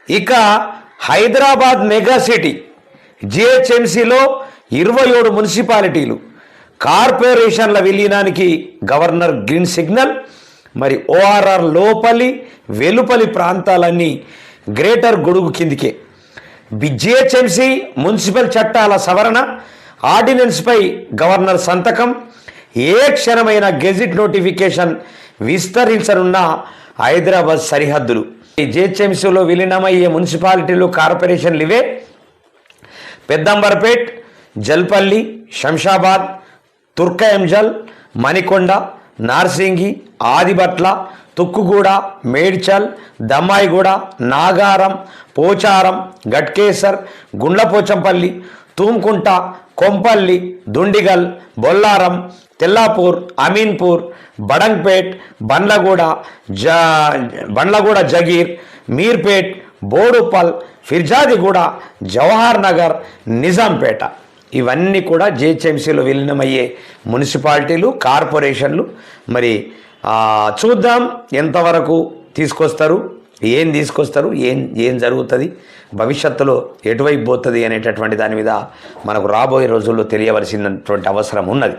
ఇక Hyderabad mega city జిహెచ్ఎంసీలో 27 మున్సిపాలిటీలు కార్పొరేషన్ల విలీనానికి గవర్నర్ గ్రీన్ సిగ్నల్. మరి ఓఆర్ఆర్ లోపలి వెలుపలి ప్రాంతాలన్నీ గ్రేటర్ గొడుగు కిందికే. జిహెచ్ఎంసీ మున్సిపల్ చట్టాల సవరణ ఆర్డినెన్స్పై గవర్నర్ సంతకం. ఏ క్షణమైన గెజిట్ నోటిఫికేషన్ విస్తరించనున్న హైదరాబాద్ సరిహద్దులు. జిహెచ్ఎంసీలో విలీనమయ్యే మున్సిపాలిటీలు కార్పొరేషన్లు ఇవే: పెద్దంబర్పేట్, జల్పల్లి, శంషాబాద్, తుర్కయంజల్, మణికొండ, నార్సింగి, ఆదిబట్ల, తుక్కుగూడ, మేడ్చల్, దమ్మాయిగూడ, నాగారం, పోచారం, గట్కేసర్, గుండ్లపోచంపల్లి, తూంకుంట, కొంపల్లి, దుండిగల్, బొల్లారం, తెల్లాపూర్, అమీన్పూర్, బడంగ్పేట్, బండ్లగూడ, జగీర్, మీర్పేట్, బోడుపల్, ఫిర్జాదిగూడ, జవహర్ నగర్, నిజాంపేట. ఇవన్నీ కూడా జిహెచ్ఎంసీలో విలీనమయ్యే మున్సిపాలిటీలు, కార్పొరేషన్లు. మరి చూద్దాం ఎంతవరకు తీసుకొస్తారు, ఏం తీసుకొస్తారు, ఏం జరుగుతుంది, భవిష్యత్తులో ఎటువైపు పోతుంది అనేటటువంటి దాని మీద మనకు రాబోయే రోజుల్లో తెలియవలసినటువంటి అవసరం ఉన్నది.